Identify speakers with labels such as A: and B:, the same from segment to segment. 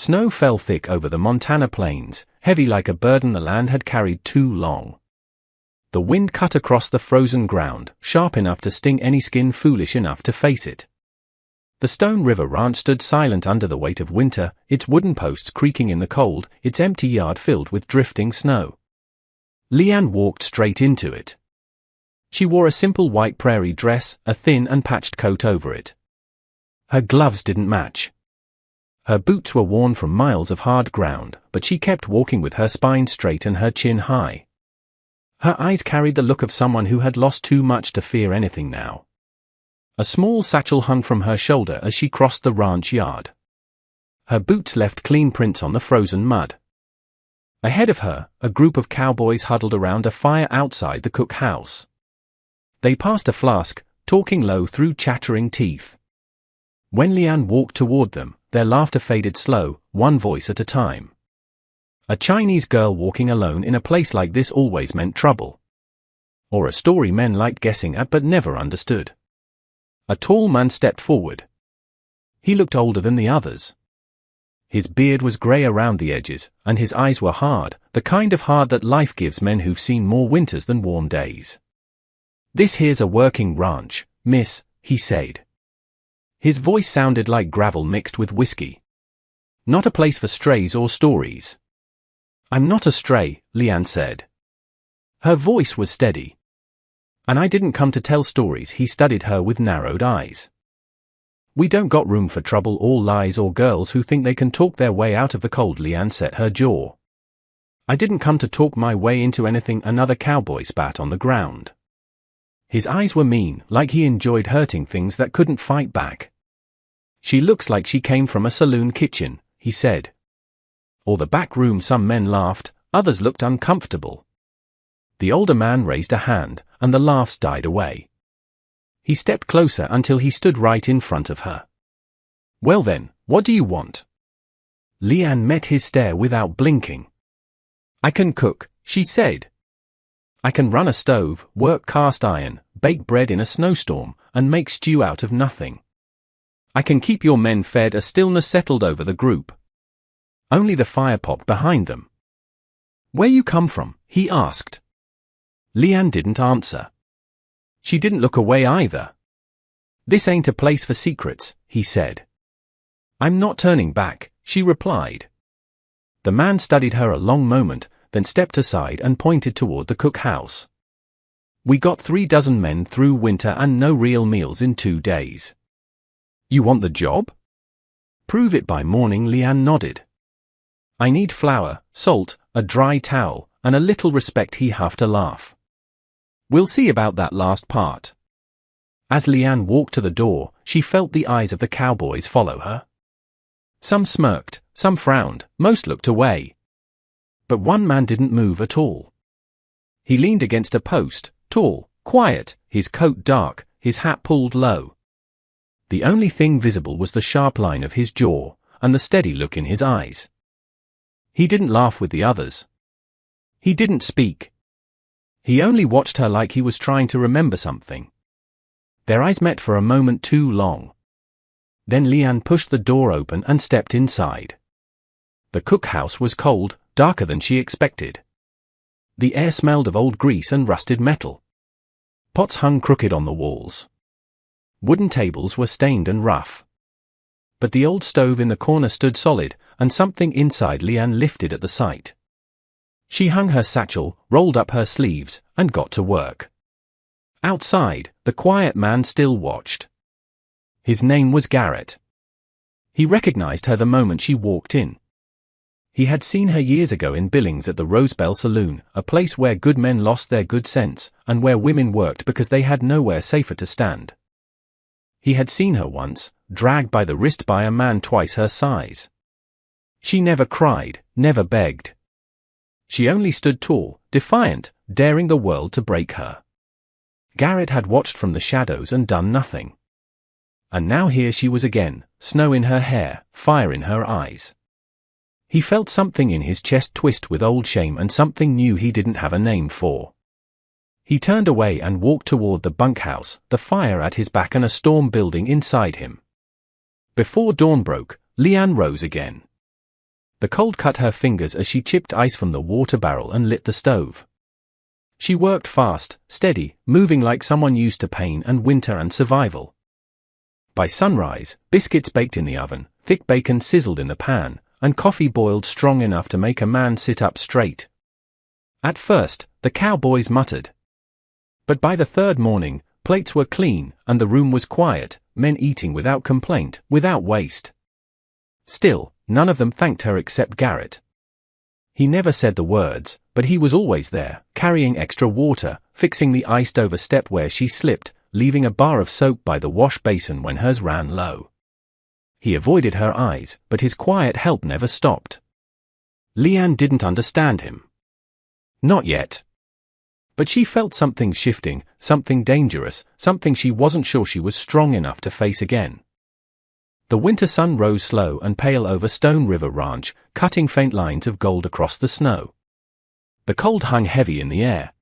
A: Snow fell thick over the Montana plains, heavy like a burden the land had carried too long. The wind cut across the frozen ground, sharp enough to sting any skin foolish enough to face it. The Stone River Ranch stood silent under the weight of winter, its wooden posts creaking in the cold, its empty yard filled with drifting snow. Leanne walked straight into it. She wore a simple white prairie dress, a thin and patched coat over it. Her gloves didn't match. Her boots were worn from miles of hard ground, but she kept walking with her spine straight and her chin high. Her eyes carried the look of someone who had lost too much to fear anything now. A small satchel hung from her shoulder as she crossed the ranch yard. Her boots left clean prints on the frozen mud. Ahead of her, a group of cowboys huddled around a fire outside the cookhouse. They passed a flask, talking low through chattering teeth. When Leanne walked toward them, their laughter faded slow, one voice at a time. A Chinese girl walking alone in a place like this always meant trouble. Or a story men liked guessing at but never understood. A tall man stepped forward. He looked older than the others. His beard was grey around the edges, and his eyes were hard, the kind of hard that life gives men who've seen more winters than warm days. "This here's a working ranch, miss," he said. His voice sounded like gravel mixed with whiskey. "Not a place for strays or stories." "I'm not a stray," Leanne said. Her voice was steady. "And I didn't come to tell stories." He studied her with narrowed eyes. "We don't got room for trouble or lies or girls who think they can talk their way out of the cold." Leanne set her jaw. "I didn't come to talk my way into anything." Another cowboy spat on the ground. His eyes were mean, like he enjoyed hurting things that couldn't fight back. "She looks like she came from a saloon kitchen," he said. Or the back room. Some men laughed, others looked uncomfortable. The older man raised a hand, and the laughs died away. He stepped closer until he stood right in front of her. "Well then, what do you want?" Leanne met his stare without blinking. "I can cook," she said. "I can run a stove, work cast iron, bake bread in a snowstorm, and make stew out of nothing. I can keep your men fed." A stillness settled over the group. Only the fire popped behind them. "Where you come from?" he asked. Leanne didn't answer. She didn't look away either. "This ain't a place for secrets," he said. "I'm not turning back," she replied. The man studied her a long moment, then stepped aside and pointed toward the cookhouse. "We got 36 men through winter and no real meals in 2 days. You want the job?" "Prove it by morning." Leanne nodded. "I need flour, salt, a dry towel, and a little respect." He huffed a laugh. "We'll see about that last part." As Leanne walked to the door, she felt the eyes of the cowboys follow her. Some smirked, some frowned, most looked away. But one man didn't move at all. He leaned against a post, tall, quiet, his coat dark, his hat pulled low. The only thing visible was the sharp line of his jaw, and the steady look in his eyes. He didn't laugh with the others. He didn't speak. He only watched her like he was trying to remember something. Their eyes met for a moment too long. Then Leanne pushed the door open and stepped inside. The cookhouse was cold, darker than she expected. The air smelled of old grease and rusted metal. Pots hung crooked on the walls. Wooden tables were stained and rough. But the old stove in the corner stood solid, and something inside Leanne lifted at the sight. She hung her satchel, rolled up her sleeves, and got to work. Outside, the quiet man still watched. His name was Garrett. He recognized her the moment she walked in. He had seen her years ago in Billings at the Rosebell Saloon, a place where good men lost their good sense, and where women worked because they had nowhere safer to stand. He had seen her once, dragged by the wrist by a man twice her size. She never cried, never begged. She only stood tall, defiant, daring the world to break her. Garrett had watched from the shadows and done nothing. And now here she was again, snow in her hair, fire in her eyes. He felt something in his chest twist with old shame and something new he didn't have a name for. He turned away and walked toward the bunkhouse, the fire at his back and a storm building inside him. Before dawn broke, Leanne rose again. The cold cut her fingers as she chipped ice from the water barrel and lit the stove. She worked fast, steady, moving like someone used to pain and winter and survival. By sunrise, biscuits baked in the oven, thick bacon sizzled in the pan, and coffee boiled strong enough to make a man sit up straight. At first, the cowboys muttered. But by the third morning, plates were clean, and the room was quiet, men eating without complaint, without waste. Still, none of them thanked her except Garrett. He never said the words, but he was always there, carrying extra water, fixing the iced-over step where she slipped, leaving a bar of soap by the wash basin when hers ran low. He avoided her eyes, but his quiet help never stopped. Leanne didn't understand him. Not yet. But she felt something shifting, something dangerous, something she wasn't sure she was strong enough to face again. The winter sun rose slow and pale over Stone River Ranch, cutting faint lines of gold across the snow. The cold hung heavy in the air.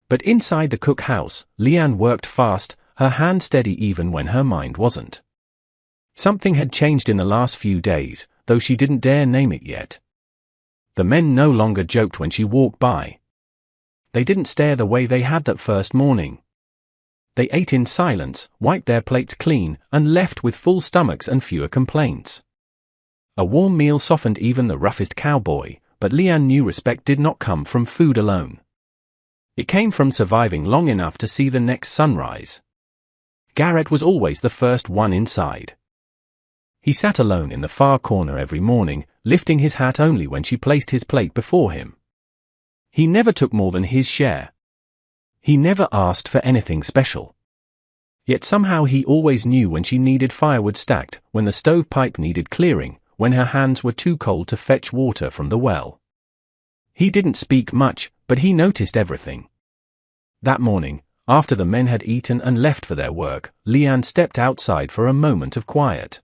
A: But inside the cook house, Leanne worked fast, her hand steady even when her mind wasn't. Something had changed in the last few days, though she didn't dare name it yet. The men no longer joked when she walked by. They didn't stare the way they had that first morning. They ate in silence, wiped their plates clean, and left with full stomachs and fewer complaints. A warm meal softened even the roughest cowboy, but Leanne knew respect did not come from food alone. It came from surviving long enough to see the next sunrise. Garrett was always the first one inside. He sat alone in the far corner every morning, lifting his hat only when she placed his plate before him. He never took more than his share. He never asked for anything special. Yet somehow he always knew when she needed firewood stacked, when the stovepipe needed clearing, when her hands were too cold to fetch water from the well. He didn't speak much, but he noticed everything. That morning, after the men had eaten and left for their work, Leanne stepped outside for a moment of quiet.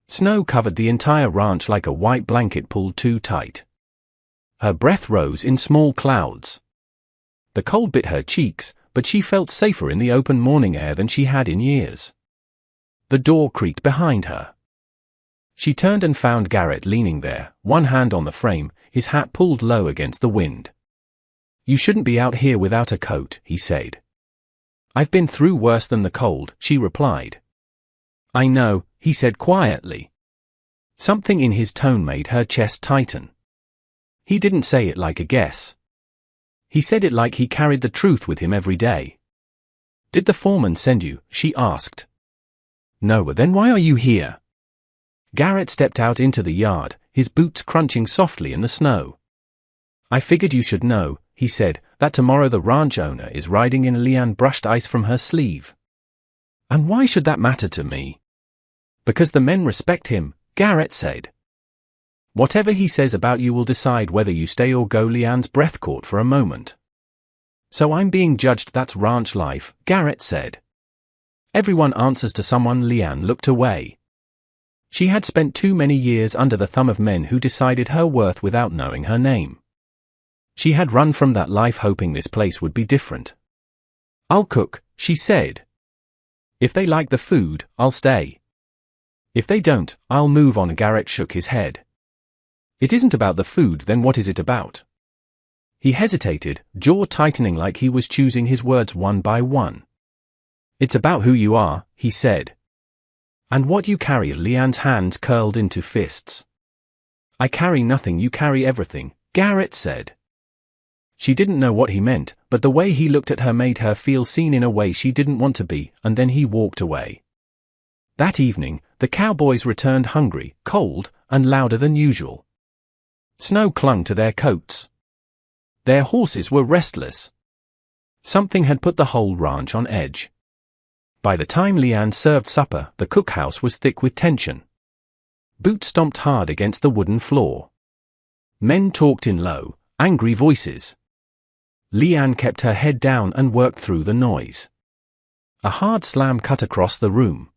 A: Snow covered the entire ranch like a white blanket pulled too tight. Her breath rose in small clouds. The cold bit her cheeks, but she felt safer in the open morning air than she had in years. The door creaked behind her. She turned and found Garrett leaning there, one hand on the frame, his hat pulled low against the wind. "You shouldn't be out here without a coat," he said. "I've been through worse than the cold," she replied. "I know," he said quietly. Something in his tone made her chest tighten. He didn't say it like a guess. He said it like he carried the truth with him every day. "Did the foreman send you?" she asked. "No, but then why are you here?" Garrett stepped out into the yard, his boots crunching softly in the snow. "I figured you should know," he said, "that tomorrow the ranch owner is riding in." Leanne brushed ice from her sleeve. "And why should that matter to me?" "Because the men respect him," Garrett said. "Whatever he says about you will decide whether you stay or go." Leanne's breath caught for a moment. "So I'm being judged. That's ranch life," Garrett said. "Everyone answers to someone." Leanne looked away. She had spent too many years under the thumb of men who decided her worth without knowing her name. She had run from that life hoping this place would be different. "I'll cook," she said. "If they like the food, I'll stay. If they don't, I'll move on." Garrett shook his head. "It isn't about the food, then what is it about?" He hesitated, jaw tightening like he was choosing his words one by one. "It's about who you are," he said. "And what you carry." Leanne's hands curled into fists. "I carry nothing, you carry everything," Garrett said. She didn't know what he meant, but the way he looked at her made her feel seen in a way she didn't want to be, and then he walked away. That evening, the Cowboys returned hungry, cold, and louder than usual. Snow clung to their coats. Their horses were restless. Something had put the whole ranch on edge. By the time Leanne served supper, the cookhouse was thick with tension. Boots stomped hard against the wooden floor. Men talked in low, angry voices. Leanne kept her head down and worked through the noise. A hard slam cut across the room.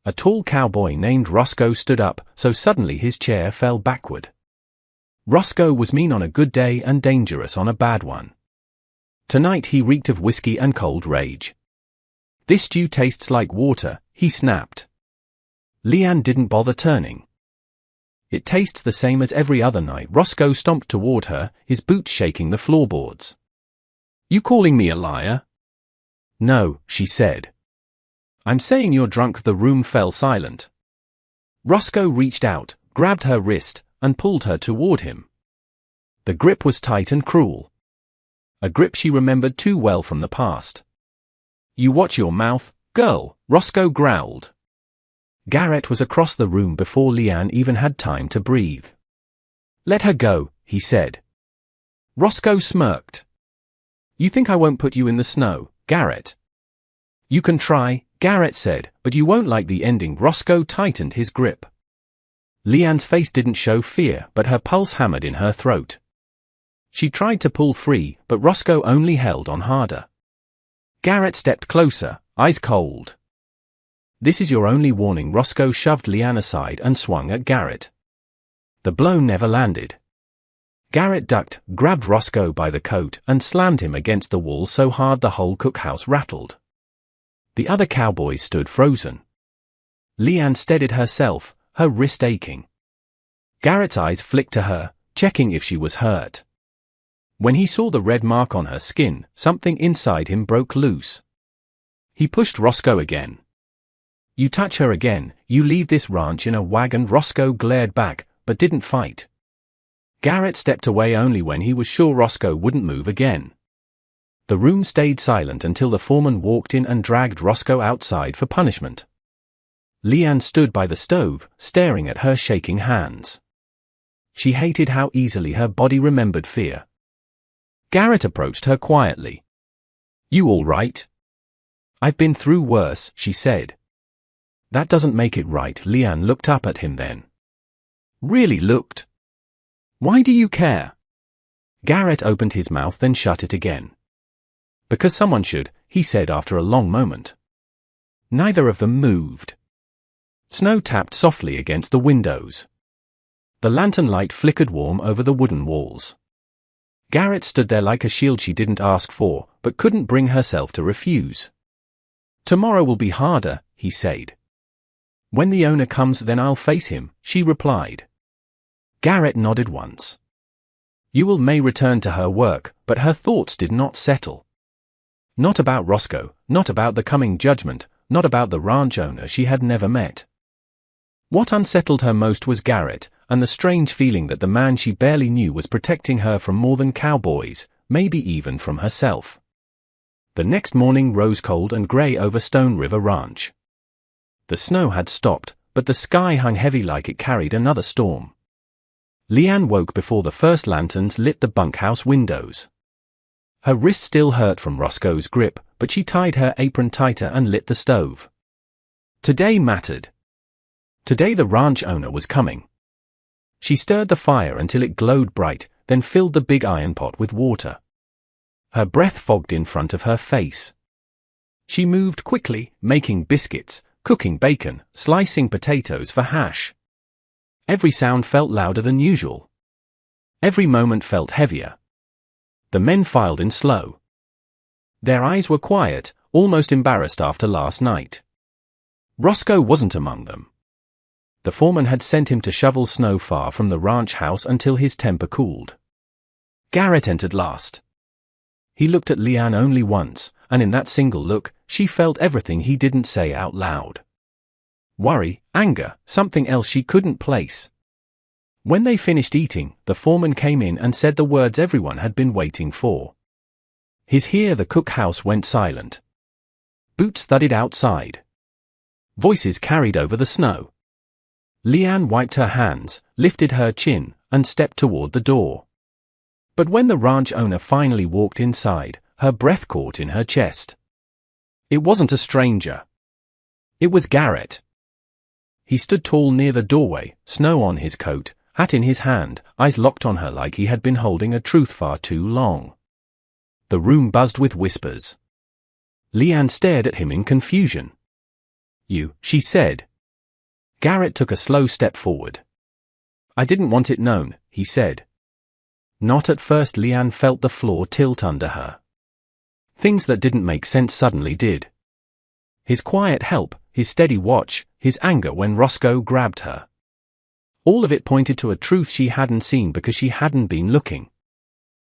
A: A tall cowboy named Roscoe stood up, so suddenly his chair fell backward. Roscoe was mean on a good day and dangerous on a bad one. Tonight he reeked of whiskey and cold rage. "This stew tastes like water," he snapped. Leanne didn't bother turning. It tastes the same as every other night. Roscoe stomped toward her, his boots shaking the floorboards. You calling me a liar? No, she said. I'm saying you're drunk. The room fell silent. Roscoe reached out, grabbed her wrist, and pulled her toward him. The grip was tight and cruel. A grip she remembered too well from the past. You watch your mouth, girl, Roscoe growled. Garrett was across the room before Leanne even had time to breathe. Let her go, he said. Roscoe smirked. You think I won't put you in the snow, Garrett? You can try, Garrett said, but you won't like the ending. Roscoe tightened his grip. Leanne's face didn't show fear, but her pulse hammered in her throat. She tried to pull free, but Roscoe only held on harder. Garrett stepped closer, eyes cold. This is your only warning. Roscoe shoved Leanne aside and swung at Garrett. The blow never landed. Garrett ducked, grabbed Roscoe by the coat, and slammed him against the wall so hard the whole cookhouse rattled. The other cowboys stood frozen. Leanne steadied herself, her wrist aching. Garrett's eyes flicked to her, checking if she was hurt. When he saw the red mark on her skin, something inside him broke loose. He pushed Roscoe again. You touch her again, you leave this ranch in a wagon. Roscoe glared back, but didn't fight. Garrett stepped away only when he was sure Roscoe wouldn't move again. The room stayed silent until the foreman walked in and dragged Roscoe outside for punishment. Leanne stood by the stove, staring at her shaking hands. She hated how easily her body remembered fear. Garrett approached her quietly. You all right? I've been through worse, she said. That doesn't make it right. Leanne looked up at him then. Really looked. Why do you care? Garrett opened his mouth then shut it again. Because someone should, he said after a long moment. Neither of them moved. Snow tapped softly against the windows. The lantern light flickered warm over the wooden walls. Garrett stood there like a shield she didn't ask for, but couldn't bring herself to refuse. Tomorrow will be harder, he said. When the owner comes, then I'll face him, she replied. Garrett nodded once. Ewell may return to her work, but her thoughts did not settle. Not about Roscoe, not about the coming judgment, not about the ranch owner she had never met. What unsettled her most was Garrett, and the strange feeling that the man she barely knew was protecting her from more than cowboys, maybe even from herself. The next morning rose cold and gray over Stone River Ranch. The snow had stopped, but the sky hung heavy like it carried another storm. Leanne woke before the first lanterns lit the bunkhouse windows. Her wrist still hurt from Roscoe's grip, but she tied her apron tighter and lit the stove. Today mattered. Today the ranch owner was coming. She stirred the fire until it glowed bright, then filled the big iron pot with water. Her breath fogged in front of her face. She moved quickly, making biscuits, cooking bacon, slicing potatoes for hash. Every sound felt louder than usual. Every moment felt heavier. The men filed in slow. Their eyes were quiet, almost embarrassed after last night. Roscoe wasn't among them. The foreman had sent him to shovel snow far from the ranch house until his temper cooled. Garrett entered last. He looked at Leanne only once, and in that single look, she felt everything he didn't say out loud. Worry, anger, something else she couldn't place. When they finished eating, the foreman came in and said the words everyone had been waiting for. Here the cookhouse went silent. Boots thudded outside. Voices carried over the snow. Leanne wiped her hands, lifted her chin, and stepped toward the door. But when the ranch owner finally walked inside, her breath caught in her chest. It wasn't a stranger. It was Garrett. He stood tall near the doorway, snow on his coat, hat in his hand, eyes locked on her like he had been holding a truth far too long. The room buzzed with whispers. Leanne stared at him in confusion. You, she said. Garrett took a slow step forward. I didn't want it known, he said. Not at first. Leanne felt the floor tilt under her. Things that didn't make sense suddenly did. His quiet help, his steady watch, his anger when Roscoe grabbed her. All of it pointed to a truth she hadn't seen because she hadn't been looking.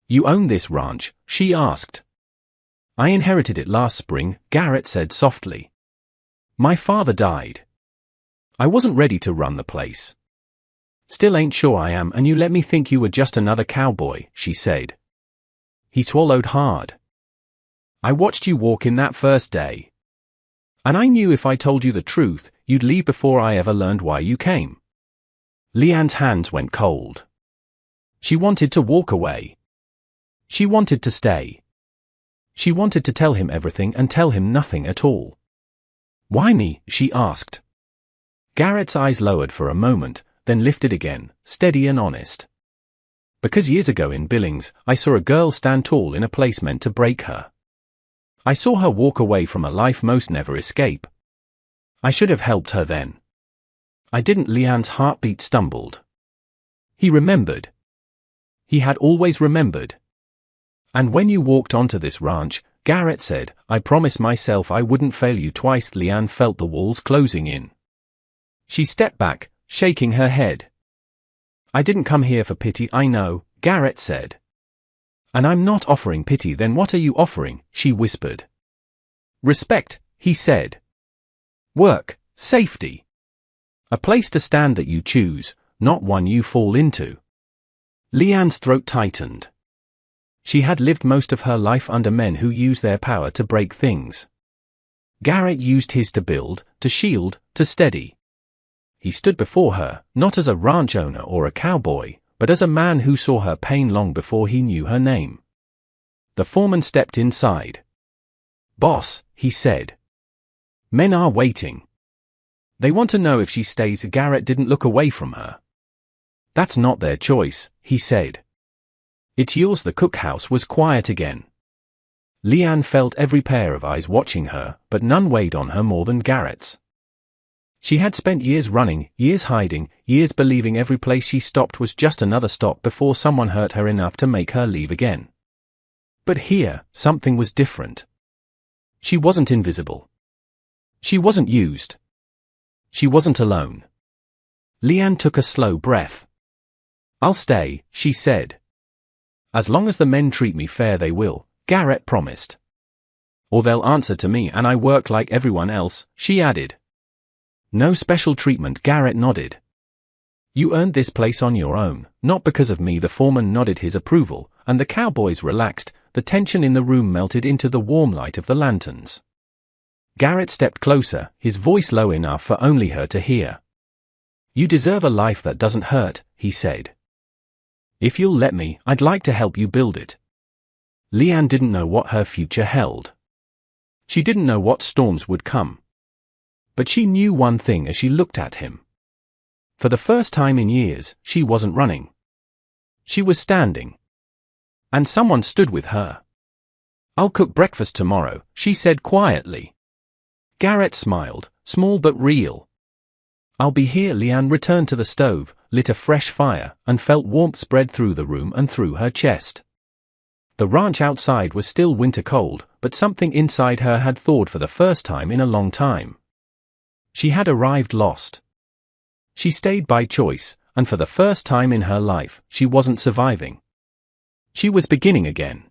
A: "You own this ranch?" she asked. "I inherited it last spring," Garrett said softly. "My father died. I wasn't ready to run the place." "Still ain't sure I am, and you let me think you were just another cowboy," she said. He swallowed hard. "I watched you walk in that first day. And I knew if I told you the truth, you'd leave before I ever learned why you came." Leanne's hands went cold. She wanted to walk away. She wanted to stay. She wanted to tell him everything and tell him nothing at all. "Why me?" she asked. Garrett's eyes lowered for a moment, then lifted again, steady and honest. "Because years ago in Billings, I saw a girl stand tall in a place meant to break her. I saw her walk away from a life most never escape. I should have helped her then. I didn't." Leanne's heartbeat stumbled. He remembered. He had always remembered. "And when you walked onto this ranch," Garrett said, "I promised myself I wouldn't fail you twice." Leanne felt the walls closing in. She stepped back, shaking her head. "I didn't come here for pity, I know," Garrett said. "And I'm not offering pity. Then what are you offering?" she whispered. "Respect," he said. "Work, safety. A place to stand that you choose, not one you fall into." Leanne's throat tightened. She had lived most of her life under men who used their power to break things. Garrett used his to build, to shield, to steady. He stood before her, not as a ranch owner or a cowboy, but as a man who saw her pain long before he knew her name. The foreman stepped inside. "Boss," he said. "Men are waiting. They want to know if she stays." Garrett didn't look away from her. "That's not their choice," he said. "It's yours." The cookhouse was quiet again. Leanne felt every pair of eyes watching her, but none weighed on her more than Garrett's. She had spent years running, years hiding, years believing every place she stopped was just another stop before someone hurt her enough to make her leave again. But here, something was different. She wasn't invisible. She wasn't used. She wasn't alone. Leanne took a slow breath. "I'll stay," she said. "As long as the men treat me fair they will," Garrett promised. "Or they'll answer to me and I work like everyone else," she added. "No special treatment." Garrett nodded. "You earned this place on your own, not because of me." The foreman nodded his approval, and the Cowboys relaxed. The tension in the room melted into the warm light of the lanterns. Garrett stepped closer, his voice low enough for only her to hear. "You deserve a life that doesn't hurt," he said. "If you'll let me, I'd like to help you build it." Leanne didn't know what her future held. She didn't know what storms would come. But she knew one thing as she looked at him. For the first time in years, she wasn't running. She was standing. And someone stood with her. "I'll cook breakfast tomorrow," she said quietly. Garrett smiled, small but real. "I'll be here." Leanne returned to the stove, lit a fresh fire, and felt warmth spread through the room and through her chest. The ranch outside was still winter cold, but something inside her had thawed for the first time in a long time. She had arrived lost. She stayed by choice, and for the first time in her life, she wasn't surviving. She was beginning again.